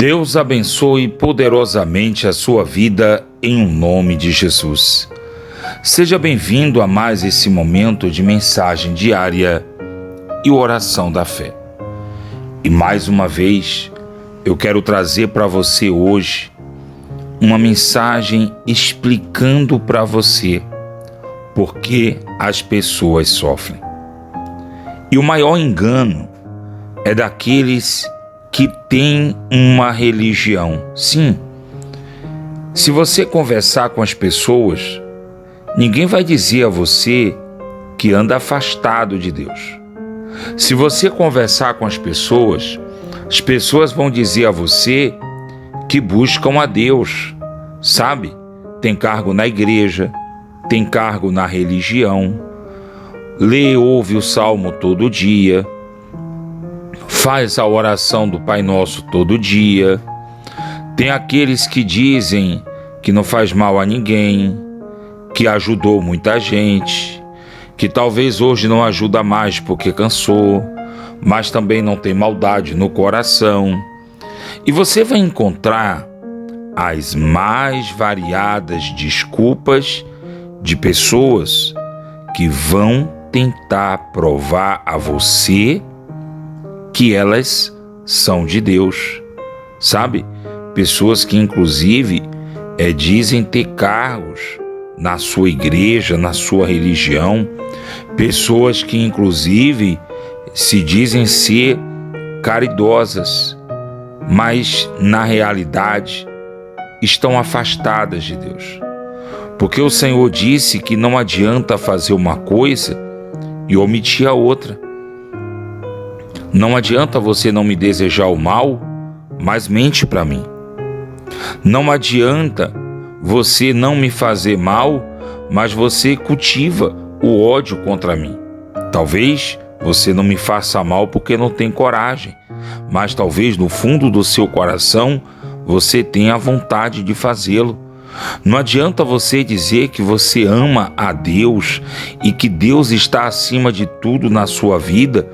Deus abençoe poderosamente a sua vida em nome de Jesus. Seja bem-vindo a mais esse momento de mensagem diária e oração da fé. E mais uma vez, eu quero trazer para você hoje uma mensagem explicando para você por que as pessoas sofrem. E o maior engano é daqueles que têm uma religião. Sim, se você conversar com as pessoas, ninguém vai dizer a você que anda afastado de Deus. Se você conversar com as pessoas vão dizer a você que buscam a Deus, sabe? Tem cargo na igreja, tem cargo na religião, lê, ouve o salmo todo dia, faz a oração do Pai Nosso todo dia. Tem aqueles que dizem que não faz mal a ninguém, que ajudou muita gente, que talvez hoje não ajuda mais porque cansou, mas também não tem maldade no coração. E você vai encontrar as mais variadas desculpas de pessoas que vão tentar provar a você que elas são de Deus, sabe? Pessoas que inclusive dizem ter cargos na sua igreja, na sua religião, pessoas que inclusive se dizem ser caridosas, mas na realidade estão afastadas de Deus. Porque o Senhor disse que não adianta fazer uma coisa e omitir a outra. Não adianta você não me desejar o mal, mas mente para mim. Não adianta você não me fazer mal, mas você cultiva o ódio contra mim. Talvez você não me faça mal porque não tem coragem, mas talvez no fundo do seu coração você tenha vontade de fazê-lo. Não adianta você dizer que você ama a Deus e que Deus está acima de tudo na sua vida,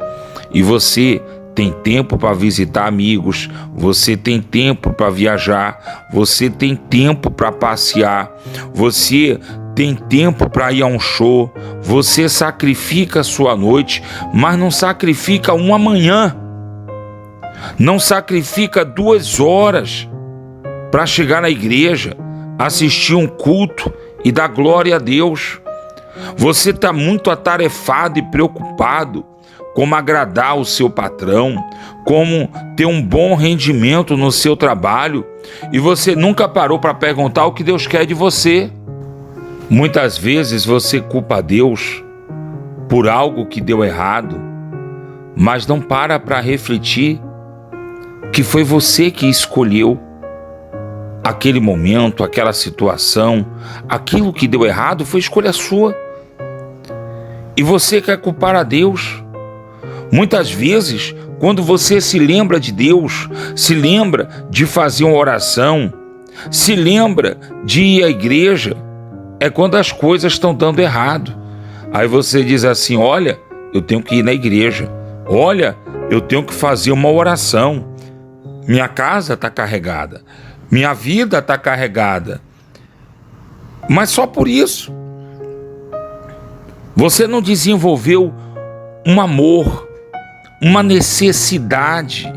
e você tem tempo para visitar amigos, você tem tempo para viajar, você tem tempo para passear, você tem tempo para ir a um show, você sacrifica a sua noite, mas não sacrifica uma manhã, não sacrifica 2 horas para chegar na igreja, assistir um culto e dar glória a Deus. Você está muito atarefado e preocupado como agradar o seu patrão, como ter um bom rendimento no seu trabalho, e você nunca parou para perguntar o que Deus quer de você. Muitas vezes você culpa Deus por algo que deu errado, mas não para refletir que foi você que escolheu aquele momento, aquela situação, aquilo que deu errado foi escolha sua. E você quer culpar a Deus. Muitas vezes, quando você se lembra de Deus, se lembra de fazer uma oração, se lembra de ir à igreja, é quando as coisas estão dando errado. Aí você diz assim: olha, eu tenho que ir na igreja, olha, eu tenho que fazer uma oração, minha casa está carregada, minha vida está carregada. Mas só por isso você não desenvolveu um amor, uma necessidade,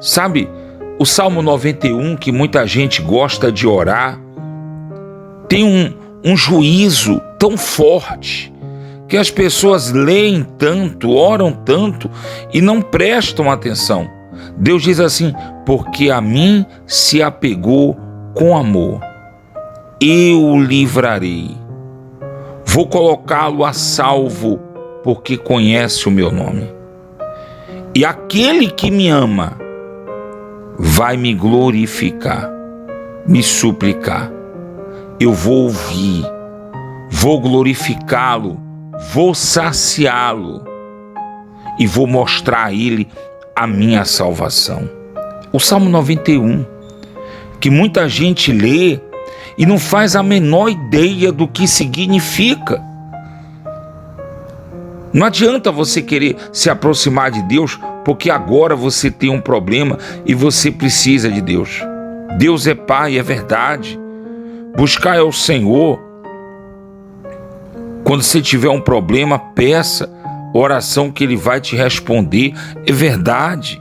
sabe? O Salmo 91, que muita gente gosta de orar, tem um juízo tão forte que as pessoas leem tanto, oram tanto e não prestam atenção. Deus diz assim: porque a mim se apegou com amor, eu o livrarei, vou colocá-lo a salvo, porque conhece o meu nome. E aquele que me ama vai me glorificar, me suplicar. Eu vou ouvir, vou glorificá-lo, vou saciá-lo e vou mostrar a ele a minha salvação. O Salmo 91, que muita gente lê e não faz a menor ideia do que significa. Não adianta você querer se aproximar de Deus porque agora você tem um problema e você precisa de Deus. Deus é Pai, é verdade. Buscar é o Senhor. Quando você tiver um problema, peça oração que Ele vai te responder. É verdade.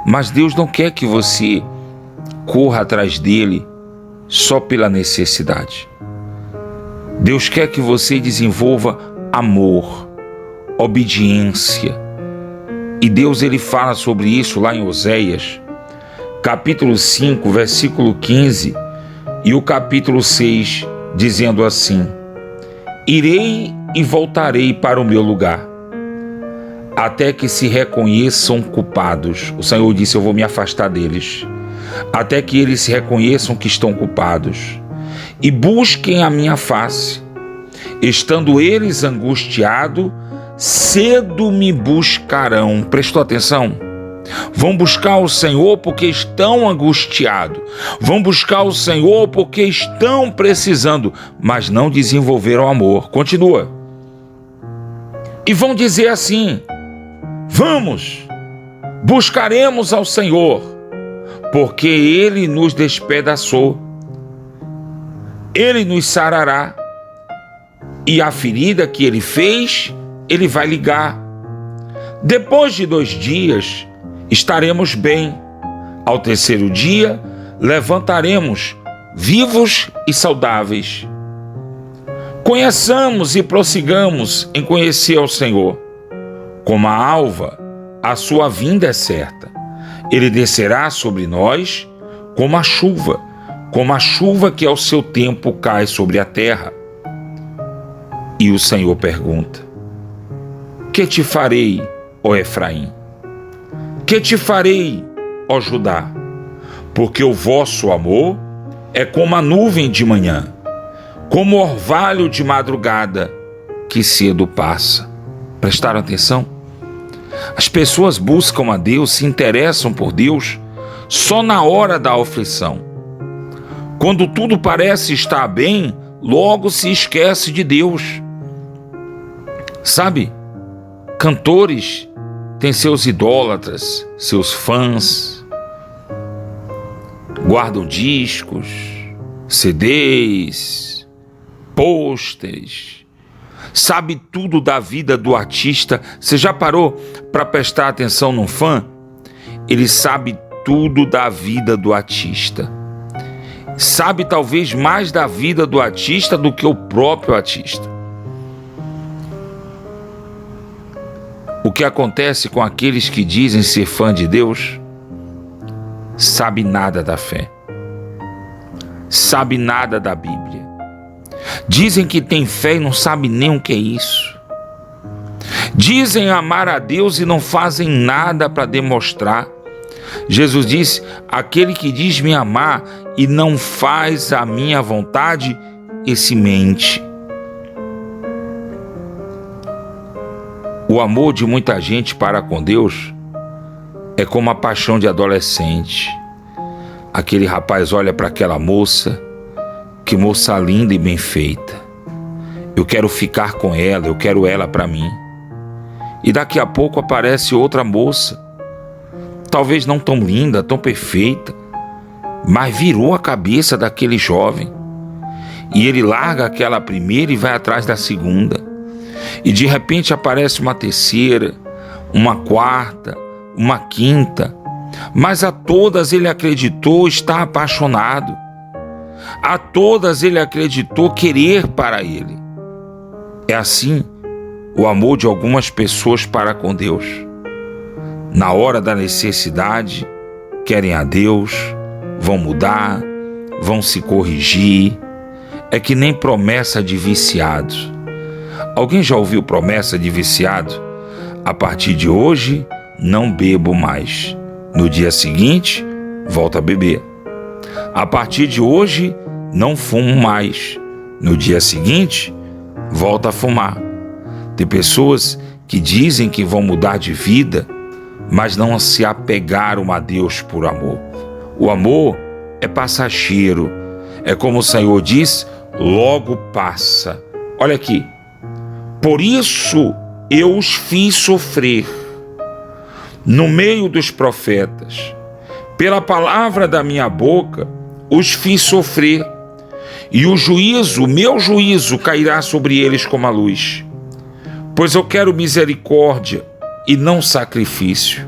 Mas Deus não quer que você corra atrás dEle só pela necessidade. Deus quer que você desenvolva amor, obediência. E Deus ele fala sobre isso lá em Oséias, capítulo 5, versículo 15 e o capítulo 6, dizendo assim: irei e voltarei para o meu lugar, até que se reconheçam culpados. O Senhor disse: eu vou me afastar deles, até que eles se reconheçam que estão culpados e busquem a minha face. Estando eles angustiados, cedo me buscarão. Prestou atenção? Vão buscar o Senhor porque estão angustiados. Vão buscar o Senhor porque estão precisando, mas não desenvolveram amor. Continua. E vão dizer assim: vamos, buscaremos ao Senhor, porque Ele nos despedaçou. Ele nos sarará. E a ferida que Ele fez, Ele vai ligar. Depois de 2 dias, estaremos bem. Ao 3º dia, levantaremos vivos e saudáveis. Conheçamos e prossigamos em conhecer ao Senhor. Como a alva, a sua vinda é certa. Ele descerá sobre nós como a chuva que ao seu tempo cai sobre a terra. E o Senhor pergunta: que te farei, ó Efraim? Que te farei, ó Judá? Porque o vosso amor é como a nuvem de manhã, como o orvalho de madrugada que cedo passa. Prestaram atenção? As pessoas buscam a Deus, se interessam por Deus só na hora da aflição. Quando tudo parece estar bem, logo se esquece de Deus. Sabe, cantores têm seus idólatras, seus fãs, guardam discos, CDs, pôsteres, sabe tudo da vida do artista. Você já parou para prestar atenção num fã? Ele sabe tudo da vida do artista. Sabe talvez mais da vida do artista do que o próprio artista. O que acontece com aqueles que dizem ser fã de Deus? Sabe nada da fé. Sabe nada da Bíblia. Dizem que tem fé e não sabe nem o que é isso. Dizem amar a Deus e não fazem nada para demonstrar. Jesus disse: aquele que diz me amar e não faz a minha vontade, esse mente. O amor de muita gente para com Deus é como a paixão de adolescente. Aquele rapaz olha para aquela moça, que moça linda e bem feita. Eu quero ficar com ela, eu quero ela para mim. E daqui a pouco aparece outra moça, talvez não tão linda, tão perfeita, mas virou a cabeça daquele jovem. E ele larga aquela primeira e vai atrás da segunda. E de repente aparece uma terceira, uma quarta, uma quinta, mas a todas ele acreditou estar apaixonado. A todas ele acreditou querer para ele. É assim o amor de algumas pessoas para com Deus. Na hora da necessidade, querem a Deus, vão mudar, vão se corrigir. É que nem promessa de viciado. Alguém já ouviu promessa de viciado? A partir de hoje, não bebo mais. No dia seguinte, volta a beber. A partir de hoje, não fumo mais. No dia seguinte, volta a fumar. Tem pessoas que dizem que vão mudar de vida, mas não se apegaram a Deus por amor. O amor é passageiro. É como o Senhor diz: logo passa. Olha aqui. Por isso eu os fiz sofrer no meio dos profetas. Pela palavra da minha boca os fiz sofrer, e o meu juízo cairá sobre eles como a luz. Pois eu quero misericórdia e não sacrifício.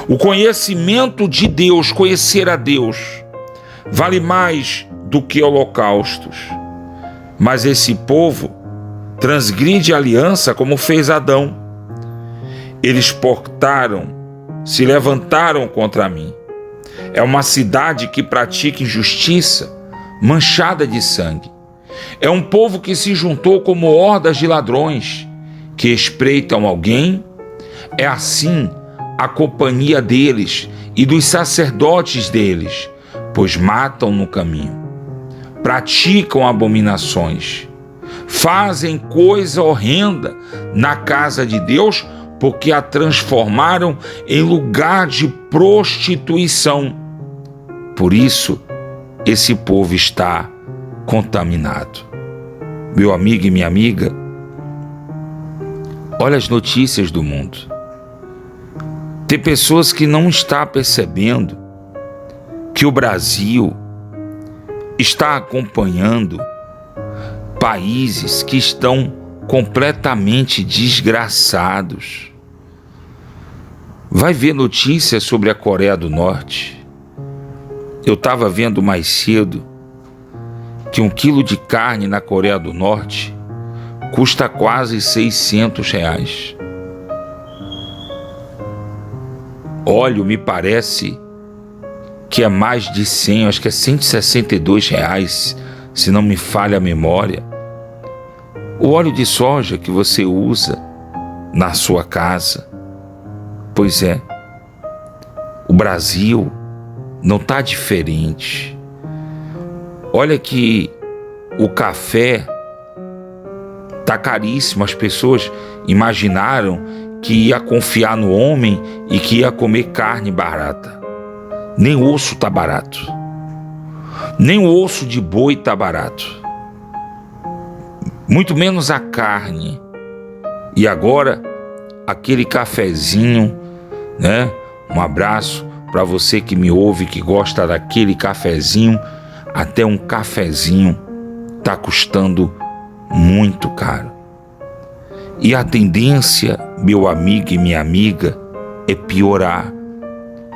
O conhecimento de Deus, conhecer a Deus, vale mais do que holocaustos. Mas esse povo transgride a aliança como fez Adão. Eles se levantaram contra mim. É uma cidade que pratica injustiça, manchada de sangue. É um povo que se juntou como hordas de ladrões, que espreitam alguém. É assim a companhia deles e dos sacerdotes deles, pois matam no caminho, praticam abominações, fazem coisa horrenda na casa de Deus, porque a transformaram em lugar de prostituição. Por isso, esse povo está contaminado. Meu amigo e minha amiga, olha as notícias do mundo. Tem pessoas que não estão percebendo que o Brasil está acompanhando países que estão completamente desgraçados. Vai ver notícias sobre a Coreia do Norte. Eu estava vendo mais cedo que 1 quilo de carne na Coreia do Norte custa quase R$600. Óleo me parece que é mais de 100, acho que é R$162, se não me falha a memória. O óleo de soja que você usa na sua casa. Pois é, o Brasil não está diferente. Olha que o café está caríssimo. As pessoas imaginaram que ia confiar no homem e que ia comer carne barata. Nem o osso está barato. Nem o osso de boi está barato. Muito menos a carne. E agora, aquele cafezinho, né? Um abraço para você que me ouve, que gosta daquele cafezinho. Até um cafezinho está custando muito caro. E a tendência, meu amigo e minha amiga, é piorar.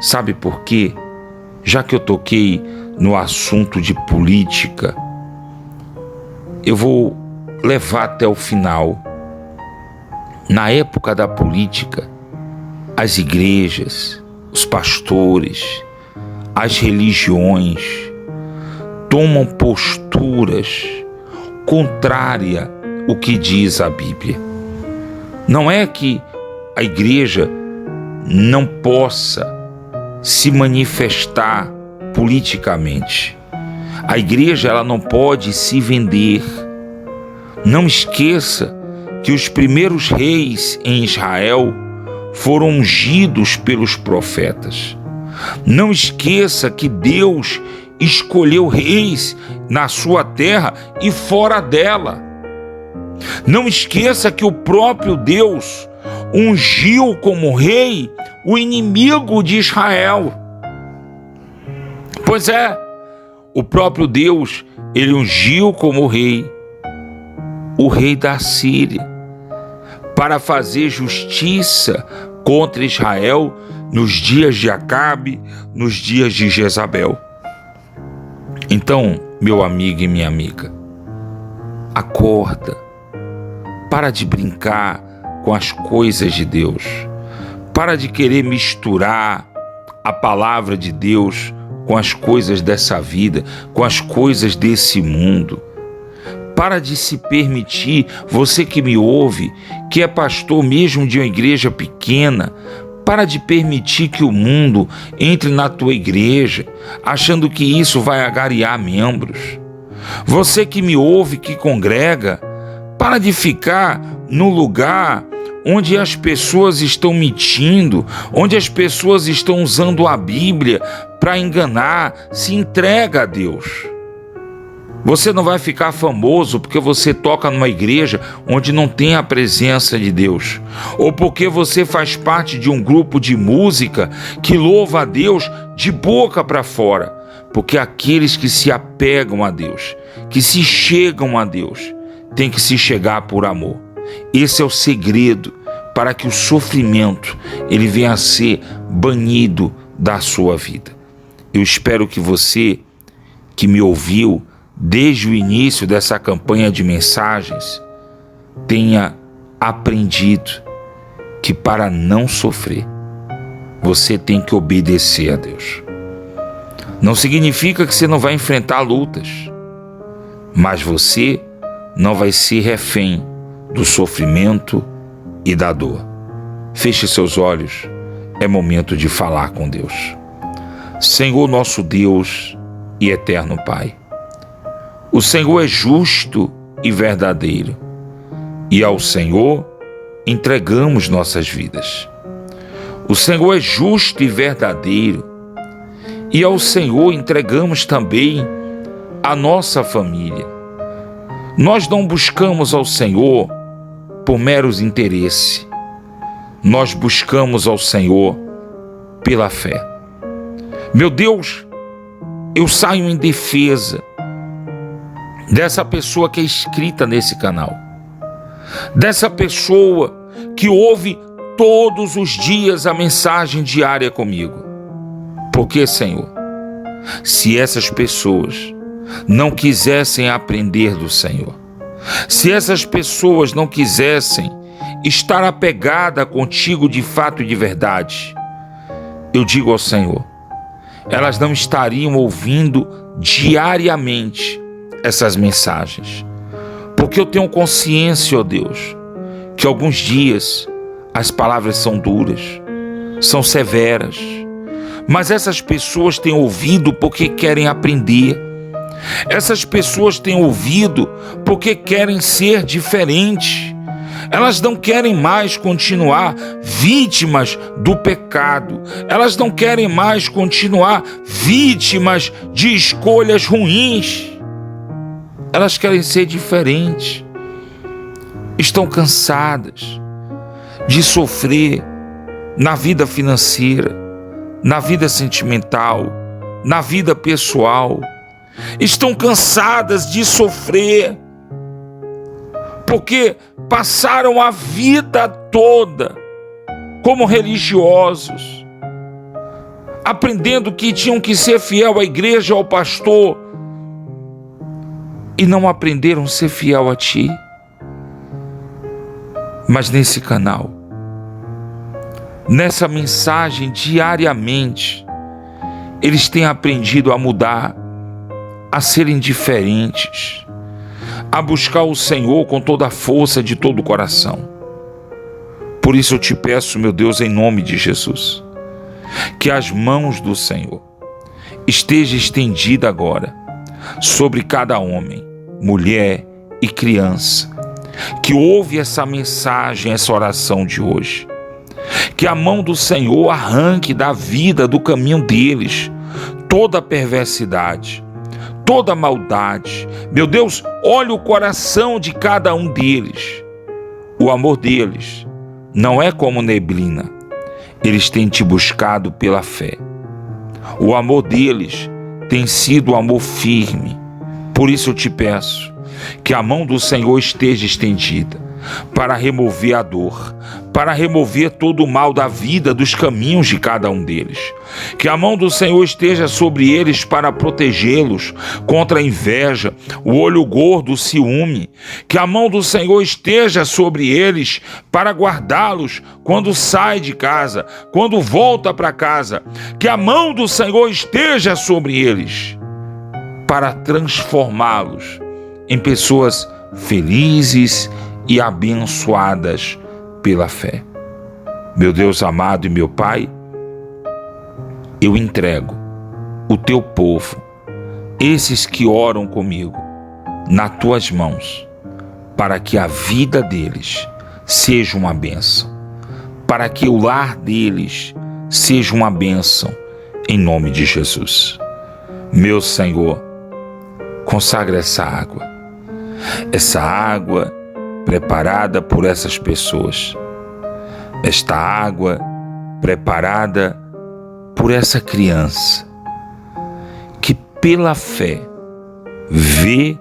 Sabe por quê? Já que eu toquei no assunto de política, eu vou levar até o final. Na época da política, as igrejas, os pastores, as religiões tomam posturas contrárias ao que diz a Bíblia. Não é que a igreja não possa se manifestar politicamente. A igreja ela não pode se vender. Não esqueça que os primeiros reis em Israel foram ungidos pelos profetas. Não esqueça que Deus escolheu reis na sua terra e fora dela. Não esqueça que o próprio Deus ungiu como rei o inimigo de Israel. Pois é, o próprio Deus, ele ungiu como rei o rei da Síria, para fazer justiça contra Israel nos dias de Acabe, nos dias de Jezabel. Então, meu amigo e minha amiga, acorda, para de brincar com as coisas de Deus, para de querer misturar a palavra de Deus com as coisas dessa vida, com as coisas desse mundo. Para de se permitir, você que me ouve, que é pastor mesmo de uma igreja pequena, para de permitir que o mundo entre na tua igreja, achando que isso vai agariar membros. Você que me ouve, que congrega, para de ficar no lugar onde as pessoas estão mentindo, onde as pessoas estão usando a Bíblia para enganar. Se entrega a Deus. Você não vai ficar famoso porque você toca numa igreja onde não tem a presença de Deus, ou porque você faz parte de um grupo de música que louva a Deus de boca para fora, porque aqueles que se apegam a Deus, que se chegam a Deus, têm que se chegar por amor. Esse é o segredo para que o sofrimento ele venha a ser banido da sua vida. Eu espero que você que me ouviu desde o início dessa campanha de mensagens tenha aprendido que para não sofrer, você tem que obedecer a Deus. Não significa que você não vai enfrentar lutas, mas você não vai ser refém do sofrimento e da dor. Feche seus olhos, é momento de falar com Deus. Senhor nosso Deus e eterno Pai, o Senhor é justo e verdadeiro, e ao Senhor entregamos nossas vidas. O Senhor é justo e verdadeiro, e ao Senhor entregamos também a nossa família. Nós não buscamos ao Senhor por meros interesses, nós buscamos ao Senhor pela fé. Meu Deus, eu saio em defesa dessa pessoa que é inscrita nesse canal, dessa pessoa que ouve todos os dias a mensagem diária comigo. Porque, Senhor, se essas pessoas não quisessem aprender do Senhor, se essas pessoas não quisessem estar apegada contigo de fato e de verdade, eu digo ao Senhor, elas não estariam ouvindo diariamente essas mensagens, porque eu tenho consciência, ó Deus, que alguns dias as palavras são duras, são severas, mas essas pessoas têm ouvido porque querem aprender, essas pessoas têm ouvido porque querem ser diferentes, elas não querem mais continuar vítimas do pecado, elas não querem mais continuar vítimas de escolhas ruins, elas querem ser diferentes, estão cansadas de sofrer na vida financeira, na vida sentimental, na vida pessoal, estão cansadas de sofrer, porque passaram a vida toda como religiosos, aprendendo que tinham que ser fiel à igreja, ao pastor, e não aprenderam a ser fiel a ti. Mas nesse canal, nessa mensagem diariamente, eles têm aprendido a mudar, a serem diferentes, a buscar o Senhor com toda a força de todo o coração. Por isso eu te peço, meu Deus, em nome de Jesus, que as mãos do Senhor estejam estendidas agora sobre cada homem, mulher e criança que ouve essa mensagem, essa oração de hoje. Que a mão do Senhor arranque da vida, do caminho deles, toda perversidade, toda maldade. Meu Deus, olha o coração de cada um deles. O amor deles não é como neblina. Eles têm te buscado pela fé. O amor deles tem sido um amor firme. Por isso eu te peço que a mão do Senhor esteja estendida para remover a dor, para remover todo o mal da vida, dos caminhos de cada um deles. Que a mão do Senhor esteja sobre eles para protegê-los contra a inveja, o olho gordo, o ciúme. Que a mão do Senhor esteja sobre eles para guardá-los quando sai de casa, quando volta para casa. Que a mão do Senhor esteja sobre eles para transformá-los em pessoas felizes e abençoadas pela fé. Meu Deus amado e meu Pai, eu entrego o teu povo, esses que oram comigo, nas tuas mãos, para que a vida deles seja uma bênção, para que o lar deles seja uma bênção, em nome de Jesus. Meu Senhor, Consagre essa água. Essa água preparada por essas pessoas. Esta água preparada por essa criança que pela fé vê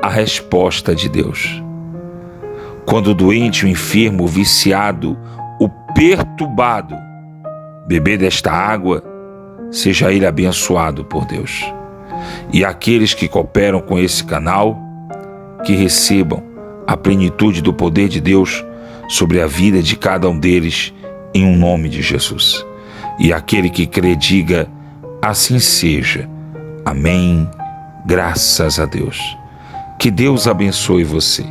a resposta de Deus. Quando o doente, o enfermo, o viciado, o perturbado beber desta água, seja ele abençoado por Deus. E aqueles que cooperam com esse canal, que recebam a plenitude do poder de Deus sobre a vida de cada um deles, em um nome de Jesus. E aquele que crê, diga: assim seja. Amém. Graças a Deus. Que Deus abençoe você.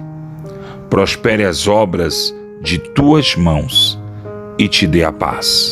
Prospere as obras de tuas mãos e te dê a paz.